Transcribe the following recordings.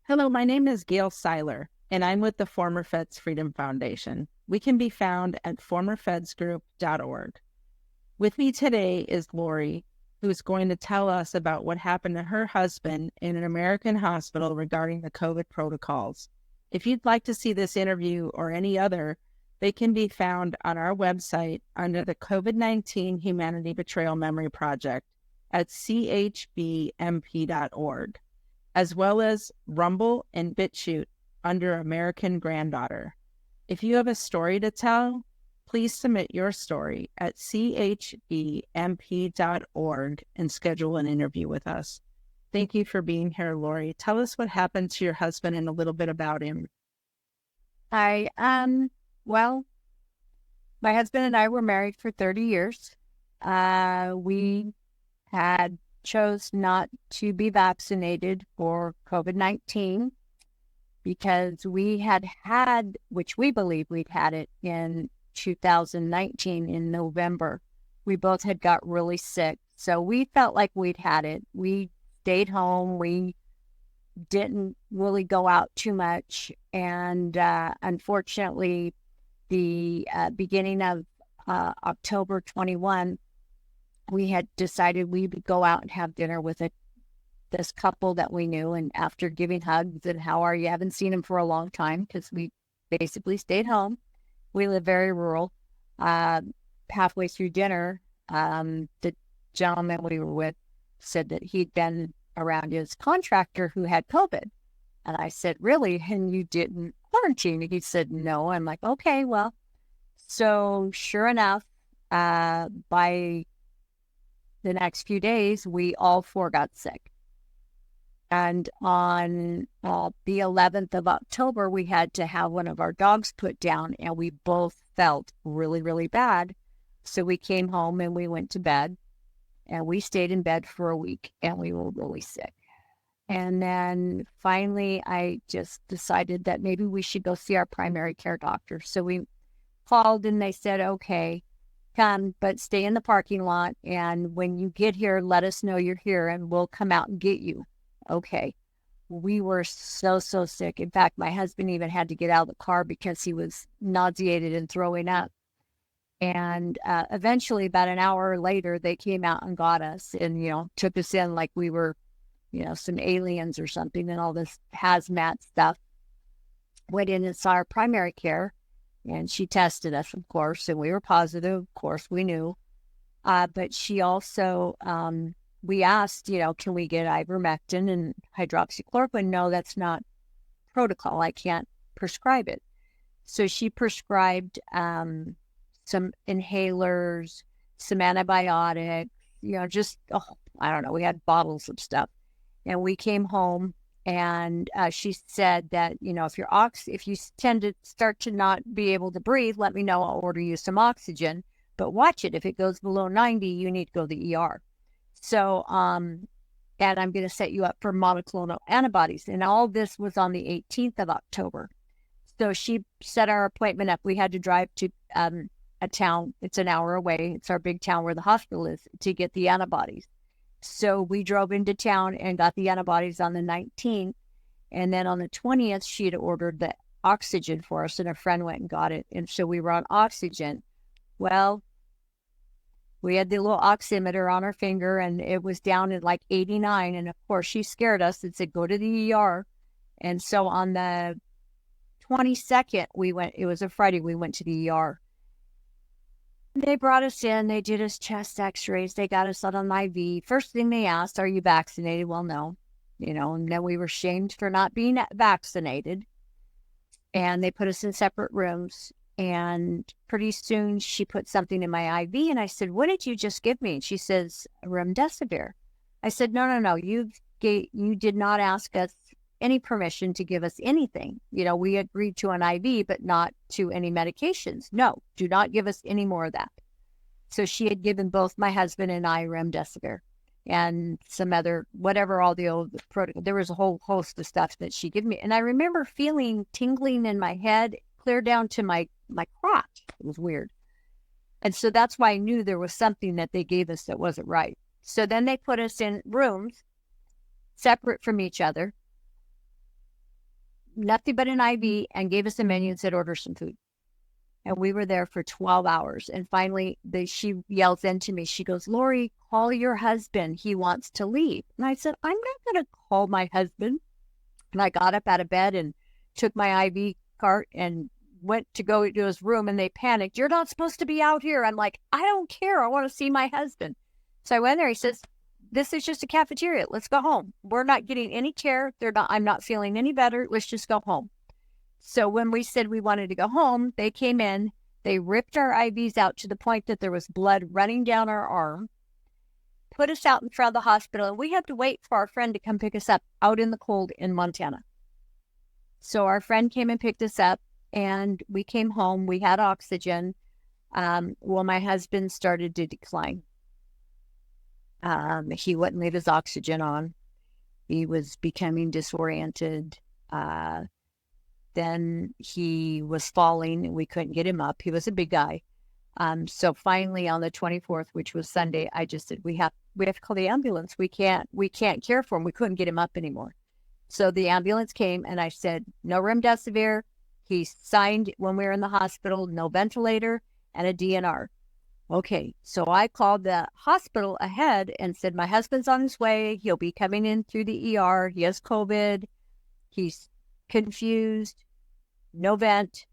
Hello, my name is Gail Seiler, and I'm with the Former Feds Freedom Foundation. We can be found at formerfedsgroup.org. With me today is Lori, who is going to tell us about what happened to her husband in an American hospital regarding the COVID protocols. If you'd like to see this interview or any other, they can be found on our website under the COVID-19 Humanity Betrayal Memory Project at chbmp.org, as well as Rumble and BitChute under American Granddaughter. If you have a story to tell, please submit your story at chbmp.org and schedule an interview with us. Thank you for being here, Lori. Tell us what happened to your husband and a little bit about him. Hi. Well, my husband and I were married for 30 years. We had chose not to be vaccinated for COVID-19 because we had, which we believe we'd had it in 2019 in November. We both had got really sick. So we felt like we'd had it. We stayed home. We didn't really go out too much. And unfortunately, the beginning of October 21, we had decided we would go out and have dinner with this couple that we knew. And after giving hugs and how are you, haven't seen them for a long time because we basically stayed home. We live very rural. Halfway through dinner, the gentleman we were with said that he'd been around his contractor who had COVID. And I said, really? And you didn't quarantine? He said, no. I'm like, okay, well. So sure enough, by the next few days, we all four got sick. And on the 11th of October, we had to have one of our dogs put down, and we both felt really, really bad. So we came home and we went to bed, and we stayed in bed for a week, and we were really sick. And then finally, I just decided that maybe we should go see our primary care doctor. So we called and they said, okay, come, but stay in the parking lot. And when you get here, let us know you're here and we'll come out and get you. Okay. We were so sick. In fact, my husband even had to get out of the car because he was nauseated and throwing up. And eventually, about an hour later, they came out and got us and, took us in like we were, some aliens or something, and all this hazmat stuff. Went in and saw our primary care. And she tested us, of course, and we were positive. Of course, we knew. But she also, we asked, can we get ivermectin and hydroxychloroquine? No, that's not protocol. I can't prescribe it. So she prescribed some inhalers, some antibiotics, I don't know. We had bottles of stuff. And we came home. And she said that, if you tend to start to not be able to breathe, let me know. I'll order you some oxygen. But watch it. If it goes below 90, you need to go to the ER. So, and I'm going to set you up for monoclonal antibodies. And all this was on the 18th of October. So she set our appointment up. We had to drive to a town. It's an hour away. It's our big town where the hospital is, to get the antibodies. So we drove into town and got the antibodies on the 19th. And then on the 20th, she had ordered the oxygen for us, and a friend went and got it. And so we were on oxygen. Well, we had the little oximeter on our finger, and it was down at like 89. And of course, she scared us and said, go to the ER. And so on the 22nd, it was a Friday, we went to the ER. They brought us in, they did us chest x-rays, they got us on an IV. First thing they asked, are you vaccinated? Well, no. And then we were shamed for not being vaccinated. And they put us in separate rooms. And pretty soon she put something in my IV. And I said, what did you just give me? And she says, remdesivir. I said, no. You did not ask us any permission to give us anything. We agreed to an IV, but not to any medications. No, do not give us any more of that. So she had given both my husband and I remdesivir and some other, whatever, all the old there was a whole host of stuff that she gave me. And I remember feeling tingling in my head, clear down to my crotch. It was weird. And so that's why I knew there was something that they gave us that wasn't right. So then they put us in rooms separate from each other. nothing but an IV and gave us a menu and said, order some food. And we were there for 12 hours. And finally, she yells into me. She goes, Lori, call your husband. He wants to leave. And I said, I'm not going to call my husband. And I got up out of bed and took my IV cart and went to go to his room, and they panicked. You're not supposed to be out here. I'm like, I don't care. I want to see my husband. So I went there. He says, this is just a cafeteria. Let's go home. We're not getting any care. I'm not feeling any better. Let's just go home. So when we said we wanted to go home, they came in, they ripped our IVs out to the point that there was blood running down our arm, put us out in front of the hospital, and we had to wait for our friend to come pick us up out in the cold in Montana. So our friend came and picked us up, and we came home. We had oxygen. Well, my husband started to decline. He wouldn't leave his oxygen on. He was becoming disoriented. Then he was falling. We couldn't get him up. He was a big guy. So finally on the 24th, which was Sunday, I just said, we have to call the ambulance. We can't care for him. We couldn't get him up anymore. So the ambulance came, and I said, no remdesivir. He signed when we were in the hospital, no ventilator and a DNR. Okay. So I called the hospital ahead and said, my husband's on his way. He'll be coming in through the ER. He has COVID. He's confused, no vent,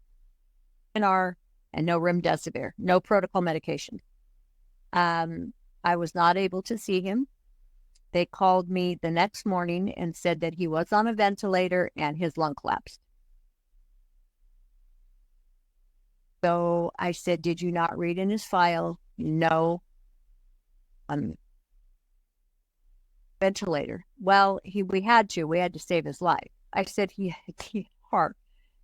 DNR, and no remdesivir, no protocol medication. I was not able to see him. They called me the next morning and said that he was on a ventilator and his lung collapsed. So I said, did you not read in his file? No. Ventilator. Well, we had to save his life. I said he had heart.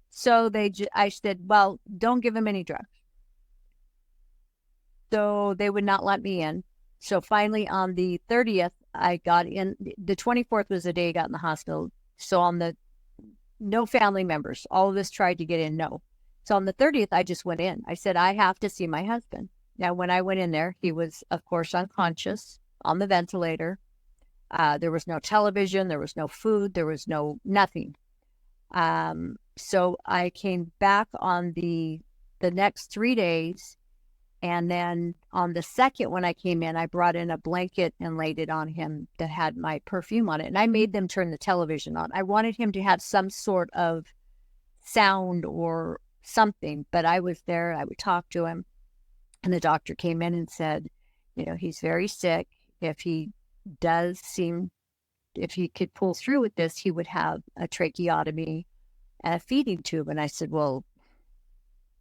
So I said, well, don't give him any drugs. So they would not let me in. So finally on the 30th, I got in. The 24th was the day I got in the hospital. So on the no family members, all of us tried to get in, no. So on the 30th, I just went in. I said, I have to see my husband. Now, when I went in there, he was, of course, unconscious on the ventilator. There was no television. There was no food. There was nothing. So I came back on the next 3 days. And then on the second, when I came in, I brought in a blanket and laid it on him that had my perfume on it. And I made them turn the television on. I wanted him to have some sort of sound or something, but I was there. I would talk to him. And the doctor came in and said, he's very sick. If he could pull through with this, he would have a tracheotomy and a feeding tube. And I said, well,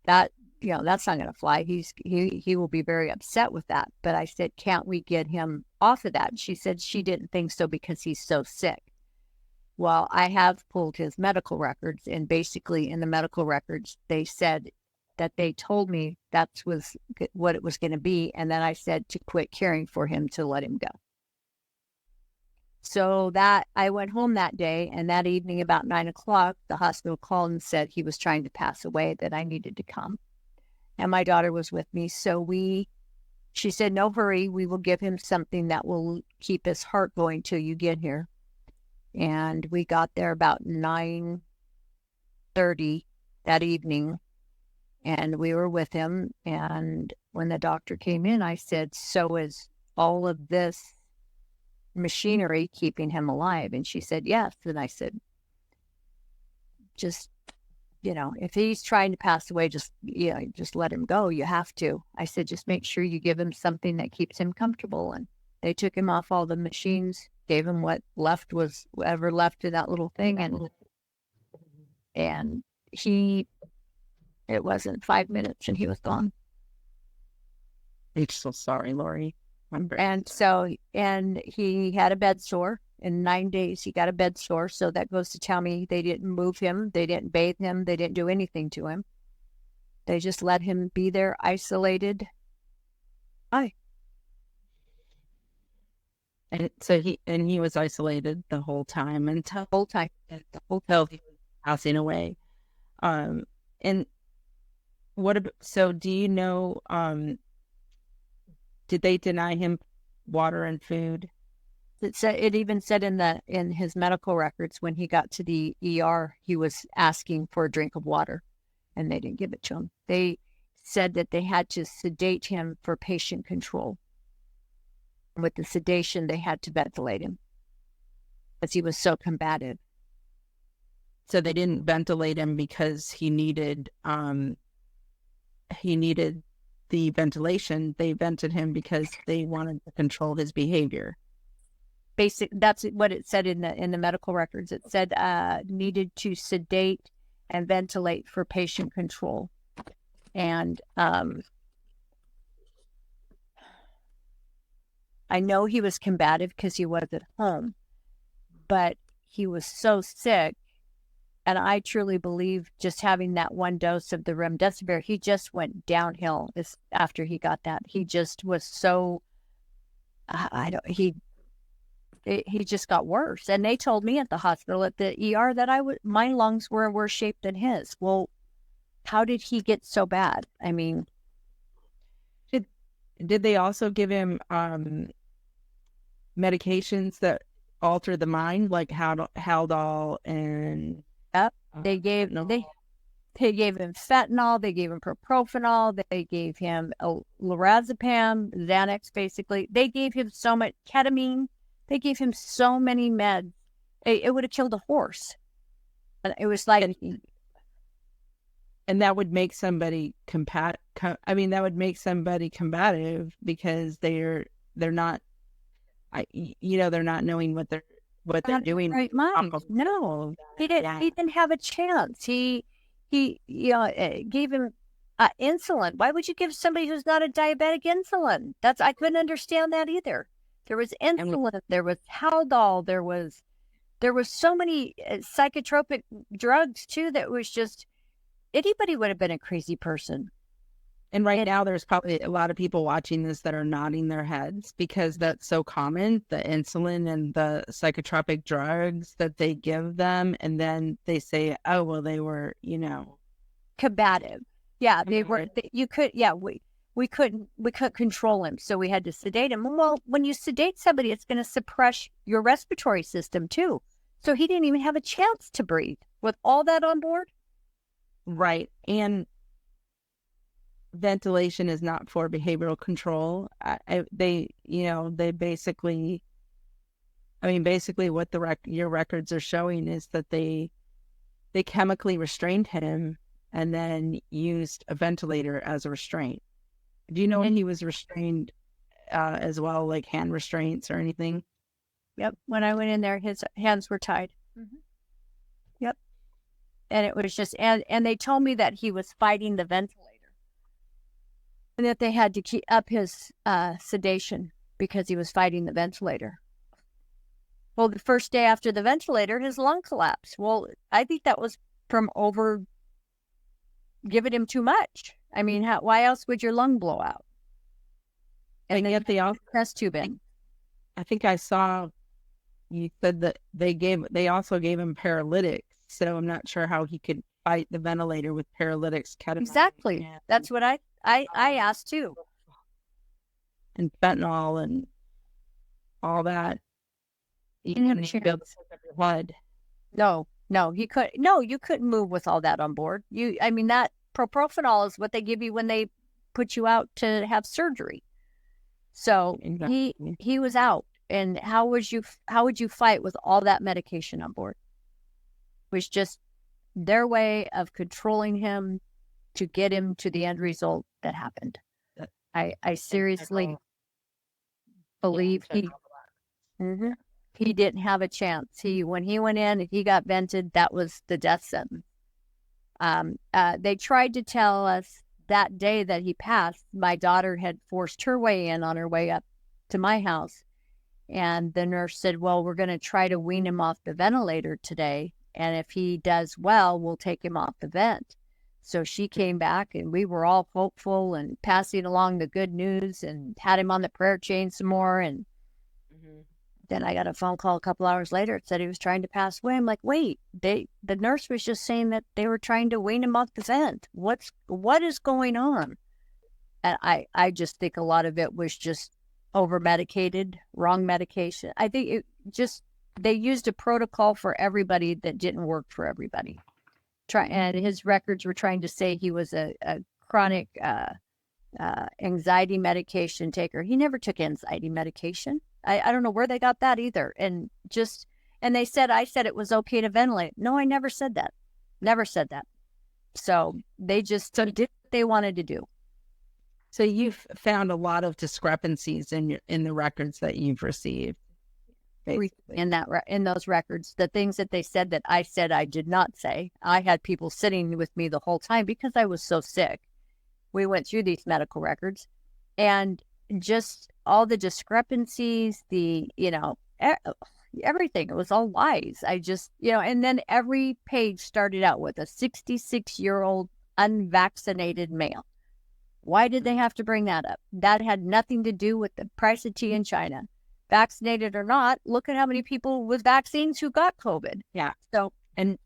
that's not going to fly. He will be very upset with that. But I said, can't we get him off of that? And she said she didn't think so because he's so sick. Well, I have pulled his medical records, and basically in the medical records, they said that they told me that was what it was going to be. And then I said to quit caring for him, to let him go. So that I went home that day, and that evening about 9:00, the hospital called and said he was trying to pass away, that I needed to come. And my daughter was with me. So she said, no hurry, we will give him something that will keep his heart going till you get here. And we got there about 9:30 that evening, and we were with him. And when the doctor came in, I said, so is all of this machinery keeping him alive? And she said, yes. And I said, just, if he's trying to pass away, just let him go. You have to. I said, just make sure you give him something that keeps him comfortable. And they took him off all the machines, gave him what left was whatever left in that little thing. And it wasn't 5 minutes and he was gone. I'm so sorry, Lori. And he had a bed sore. In 9 days, he got a bed sore. So that goes to tell me they didn't move him. They didn't bathe him. They didn't do anything to him. They just let him be there, isolated. And so he was isolated the whole time until he was passing away. And what about, so do you know, did they deny him water and food? It even said in his medical records when he got to the ER, he was asking for a drink of water, and they didn't give it to him. They said that they had to sedate him for patient control. With the sedation, they had to ventilate him because he was so combative. So they didn't ventilate him because he needed the ventilation. They vented him because they wanted to control his behavior. That's what it said in the medical records. It said needed to sedate and ventilate for patient control. And I know he was combative because he was at home, but he was so sick. And I truly believe just having that one dose of the remdesivir, he just went downhill after he got that. He just was so, he just got worse. And they told me at the hospital, at the ER, that my lungs were worse shape than his. Well, how did he get so bad? I mean, did they also give him medications that alter the mind, like Haldol and? Yep. They gave him fentanyl. They gave him propofol. They gave him lorazepam, Xanax. Basically, they gave him so much ketamine. They gave him so many meds. It would have killed a horse. And it was like, and that would make somebody that would make somebody combative because they're not, they're not knowing what they're doing. Right mind. No, he didn't. He didn't have a chance. He gave him insulin. Why would you give somebody who's not a diabetic insulin? I couldn't understand that either. There was insulin. There was Haldol. There was so many psychotropic drugs too. That was just, anybody would have been a crazy person. And right now, there's probably a lot of people watching this that are nodding their heads because that's so common, the insulin and the psychotropic drugs that they give them. And then they say, oh, well, they were, combative. Yeah, they were. We couldn't control him. So we had to sedate him. Well, when you sedate somebody, it's going to suppress your respiratory system too. So he didn't even have a chance to breathe with all that on board. Right. And ventilation is not for behavioral control. They basically what your records are showing is that they chemically restrained him and then used a ventilator as a restraint. Do you know when he was restrained as well, like hand restraints or anything? Yep. When I went in there, his hands were tied. Mm-hmm. Yep. And it was just, and they told me that he was fighting the ventilator. And that they had to keep up his sedation because he was fighting the ventilator. Well, the first day after the ventilator, his lung collapsed. Well, I think that was from giving him too much. I mean, why else would your lung blow out? And yet they also test tubing. I think I saw you said that they also gave him paralytics. So I'm not sure how he could fight the ventilator with paralytics, ketamine. Exactly. That's what I asked too. And fentanyl and all that. You didn't be able to pick up your blood. No, you couldn't move with all that on board. That propofol is what they give you when they put you out to have surgery. So exactly. he was out. And how would you fight with all that medication on board? It was just their way of controlling him to get him to the end result that happened. I seriously believe he didn't have a chance. When he went in and he got vented, that was the death sentence. They tried to tell us that day that he passed, my daughter had forced her way in on her way up to my house. And the nurse said, well, we're going to try to wean him off the ventilator today. And if he does well, we'll take him off the vent. So she came back and we were all hopeful and passing along the good news and had him on the prayer chain some more. And then I got a phone call a couple hours later. It said he was trying to pass away. I'm like, wait, the nurse was just saying that they were trying to wean him off the vent. What is going on? And I just think a lot of it was just over medicated, wrong medication. I think they used a protocol for everybody that didn't work for everybody. And his records were trying to say he was a chronic anxiety medication taker. He never took anxiety medication. I don't know where they got that either. And I said it was okay to ventilate. No, I never said that. Never said that. So they just did what they wanted to do. So you've found a lot of discrepancies in the records that you've received. Basically. In those records, the things that they said that I did not say. I had people sitting with me the whole time because I was so sick. We went through these medical records, and just all the discrepancies, everything. It was all lies. And then every page started out with a 66-year-old unvaccinated male. Why did they have to bring that up? That had nothing to do with the price of tea in China. Vaccinated or not, look at how many people with vaccines who got COVID. Yeah. So and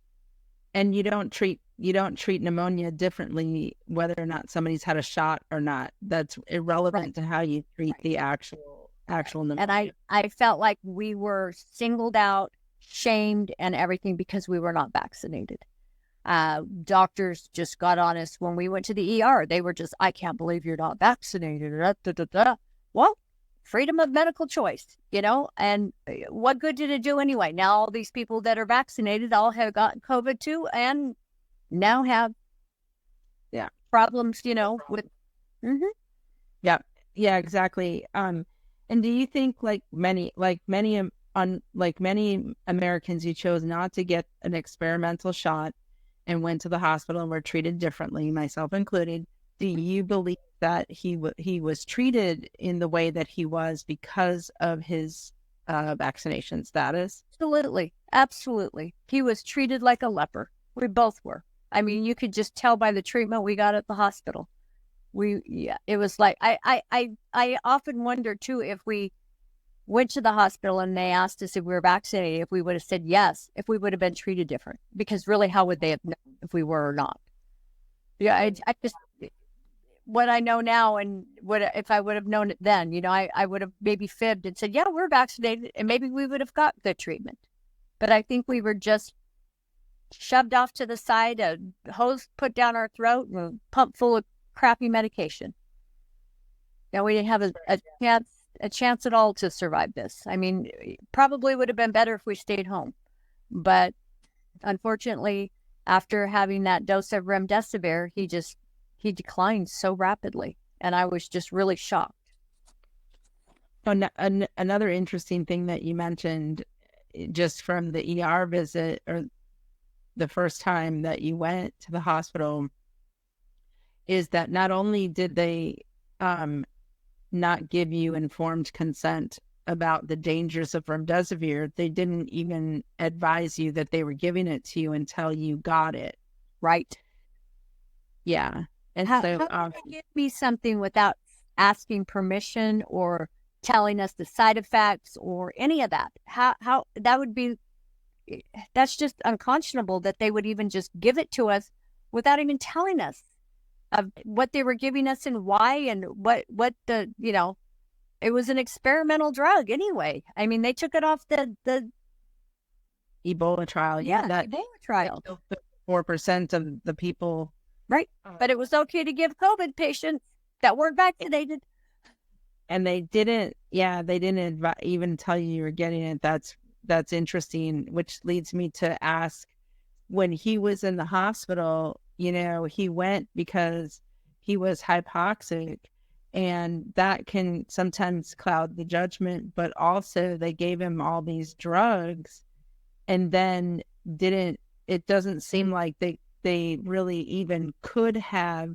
you don't treat pneumonia differently whether or not somebody's had a shot or not. That's irrelevant to how you treat the actual pneumonia. And I felt like we were singled out, shamed, and everything because we were not vaccinated. Doctors just got on us when we went to the ER. They were just, I can't believe you're not vaccinated. Well, freedom of medical choice, and what good did it do anyway? Now all these people that are vaccinated all have gotten COVID too, and now have problems, with. Mm-hmm. Yeah, exactly. And do you think like many Americans who chose not to get an experimental shot and went to the hospital and were treated differently, myself included, do you believe that he was treated in the way that he was because of his vaccination status? Absolutely. He was treated like a leper. We both were. I mean, you could just tell by the treatment we got at the hospital. It was like, I often wonder too, if we went to the hospital and they asked us if we were vaccinated, if we would have said yes, if we would have been treated different, because really, how would they have known if we were or not? Yeah. I just, what I know now, and if I would have known it then, I would have maybe fibbed and said, yeah, we're vaccinated, and maybe we would have got the treatment. But I think we were just shoved off to the side, a hose put down our throat, and pumped full of crappy medication. Now we didn't have a chance at all to survive this. I mean, probably would have been better if we stayed home. But unfortunately, after having that dose of remdesivir, he declined so rapidly, and I was just really shocked. Another interesting thing that you mentioned, just from the ER visit, or the first time that you went to the hospital, is that not only did they not give you informed consent about the dangers of remdesivir, they didn't even advise you that they were giving it to you until you got it. Right. Yeah. And how so can they give me something without asking permission or telling us the side effects or any of that? How that would be, that's just unconscionable that they would even just give it to us without even telling us of what they were giving us and why, and what the, it was an experimental drug anyway. I mean, they took it off the Ebola trial. Yeah, that Ebola trial. 4% of the people. Right. But it was okay to give COVID patients that weren't vaccinated. And they didn't even tell you were getting it. That's interesting, which leads me to ask, when he was in the hospital, he went because he was hypoxic, and that can sometimes cloud the judgment, but also they gave him all these drugs, and then it doesn't seem like they really even could have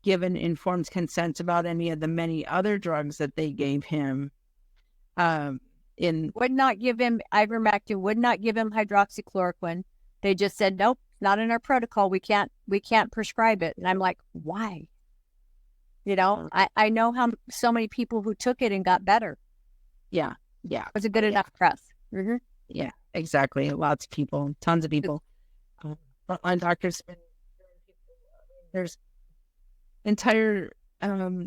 given informed consent about any of the many other drugs that they gave him. Would not give him ivermectin, would not give him hydroxychloroquine. They just said, nope, not in our protocol. We can't prescribe it. And I'm like, why? I know how so many people who took it and got better. Yeah. Was it good enough for us? Mm-hmm. Yeah, exactly. Lots of people, tons of people. Frontline doctors. There's entire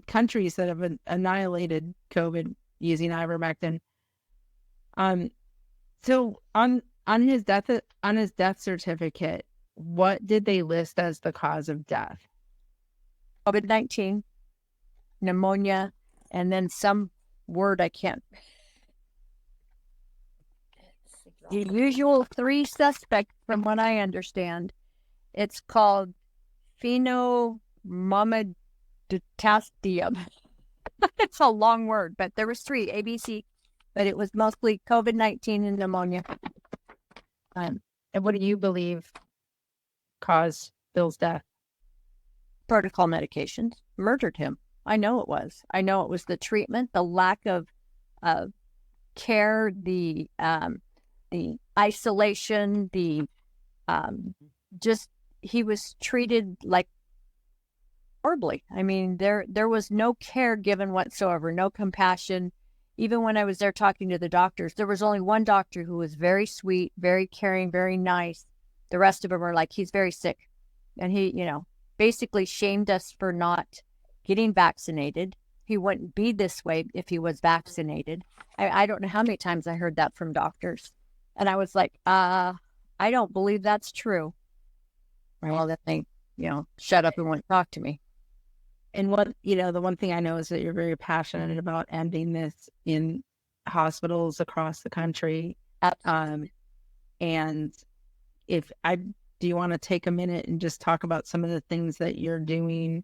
countries that have annihilated COVID, using ivermectin. So on his death certificate, what did they list as the cause of death? COVID-19, pneumonia, and then some word I can't. The usual three suspects, from what I understand. It's called phenomamiditastium. It's a long word, but there was three, ABC, but it was mostly COVID-19 and pneumonia. And what do you believe caused Bill's death? Protocol medications murdered him. I know it was. I know it was the treatment, the lack of care, the isolation, the just he was treated like horribly. I mean, there was no care given whatsoever, no compassion. Even when I was there talking to the doctors, there was only one doctor who was very sweet, very caring, very nice. The rest of them were like, he's very sick. And he, basically shamed us for not getting vaccinated. He wouldn't be this way if he was vaccinated. I don't know how many times I heard that from doctors. And I was like, I don't believe that's true. Well, then they, shut up and wouldn't talk to me. And the one thing I know is that you're very passionate about ending this in hospitals across the country. And do you want to take a minute and just talk about some of the things that you're doing,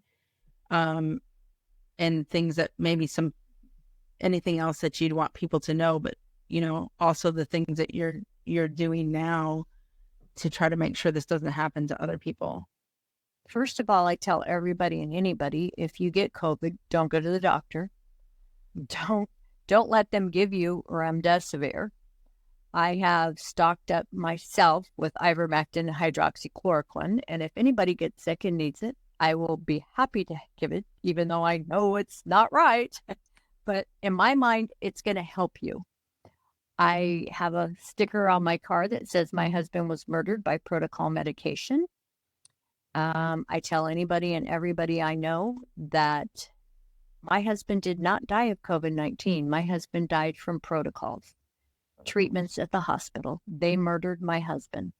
and things that maybe anything else that you'd want people to know, but also the things that you're doing now to try to make sure this doesn't happen to other people? First of all, I tell everybody and anybody, if you get COVID, don't go to the doctor. Don't let them give you remdesivir. I have stocked up myself with ivermectin and hydroxychloroquine, and if anybody gets sick and needs it, I will be happy to give it, even though I know it's not right. But in my mind, it's going to help you. I have a sticker on my car that says my husband was murdered by protocol medication. I tell anybody and everybody I know that my husband did not die of COVID-19. My husband died from protocols, treatments at the hospital. They murdered my husband,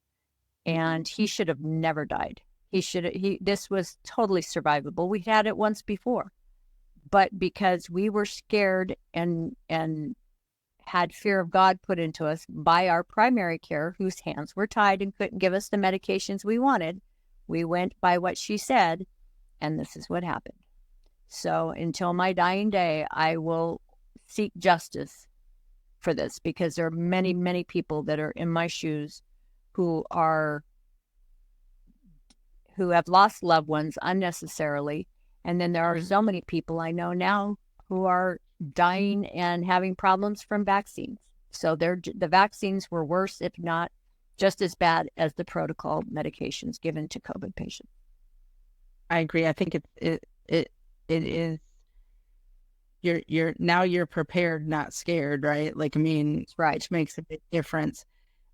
and he should have never died. This was totally survivable. We had it once before, but because we were scared and had fear of God put into us by our primary care, whose hands were tied and couldn't give us the medications we wanted, we went by what she said, and this is what happened. So until my dying day, I will seek justice for this, because there are many, many people that are in my shoes who have lost loved ones unnecessarily. And then there are so many people I know now who are dying and having problems from vaccines. So the vaccines were worse, if not just as bad as the protocol medications given to COVID patients. I agree. I think it is. You're prepared, not scared, right? Like, I mean, right, which makes a big difference.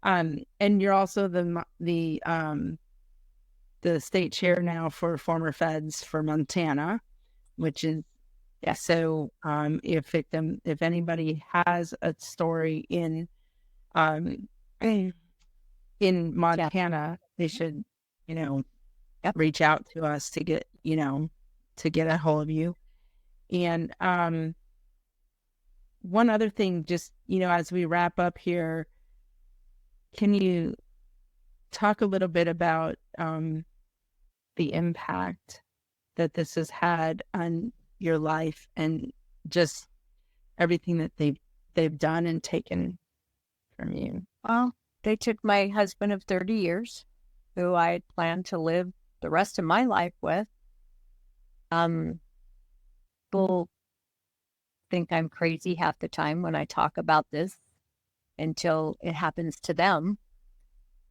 And you're also the state chair now for former feds for Montana, which is so. If anybody has a story in Montana, they should, reach out to us to get a hold of you. And one other thing, just, as we wrap up here, can you talk a little bit about the impact that this has had on your life and just everything that they've done and taken from you? Well, they took my husband of 30 years, who I had planned to live the rest of my life with. People think I'm crazy half the time when I talk about this until it happens to them.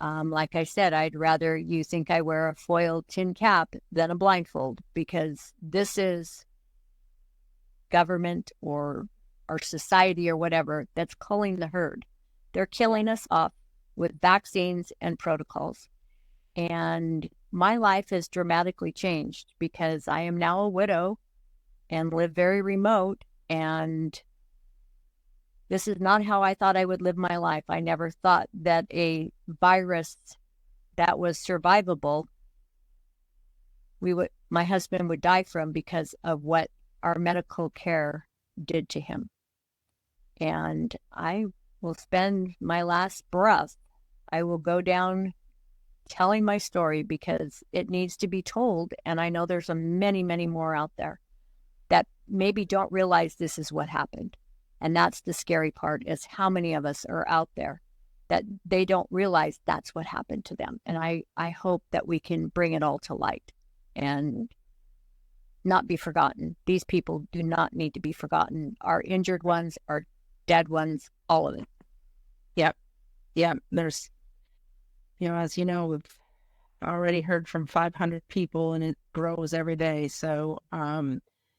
Like I said, I'd rather you think I wear a foil tin cap than a blindfold, because this is government or our society or whatever that's culling the herd. They're killing us off with vaccines and protocols. And my life has dramatically changed because I am now a widow and live very remote, and This is not how I thought I would live my life. I never thought that a virus that was survivable, my husband would die from because of what our medical care did to him. And I will spend my last breath. I will go down telling my story because it needs to be told. And I know there's many, many more out there that maybe don't realize this is what happened. And that's the scary part, is how many of us are out there that they don't realize that's what happened to them. And I hope that we can bring it all to light and not be forgotten. These people do not need to be forgotten. Our injured ones, our dead ones, all of it. Yep. Yep. There's, as you know, we've already heard from 500 people, and it grows every day. So,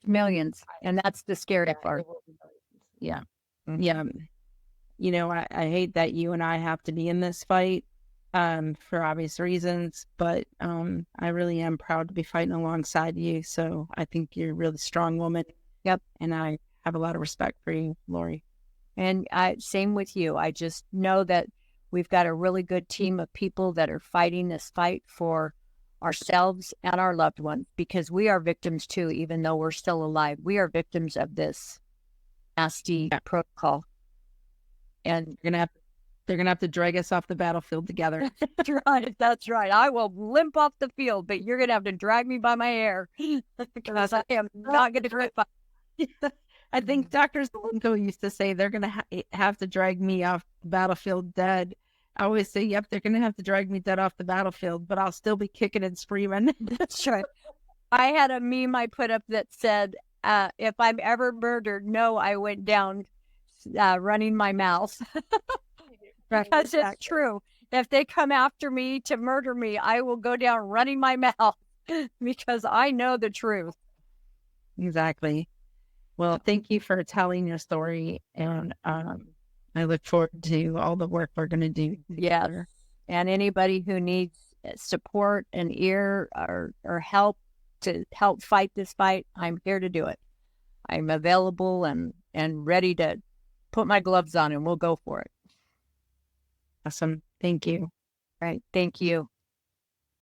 millions. And that's the scary part. Yeah. Yeah. I hate that you and I have to be in this fight, for obvious reasons, but, I really am proud to be fighting alongside you. So I think you're a really strong woman. Yep. And I have a lot of respect for you, Lori. And same with you. I just know that we've got a really good team of people that are fighting this fight for ourselves and our loved ones, because we are victims too, even though we're still alive. We are victims of this nasty protocol. And they're gonna have to drag us off the battlefield together. That's right. That's right. I will limp off the field, but you're gonna have to drag me by my hair because I am not gonna do it. I think Dr. Zelenko used to say they're gonna have to drag me off the battlefield dead. I always say, yep, they're gonna have to drag me dead off the battlefield, but I'll still be kicking and screaming. That's right. I had a meme I put up that said, if I'm ever murdered, no, I went down running my mouth. Because it's true. If they come after me to murder me, I will go down running my mouth because I know the truth. Exactly. Well, thank you for telling your story, and I look forward to all the work we're going to do. Yeah. And anybody who needs support and ear or help to help fight this fight, I'm here to do it. I'm available and ready to put my gloves on, and we'll go for it. Awesome. Thank you. Right. Thank you.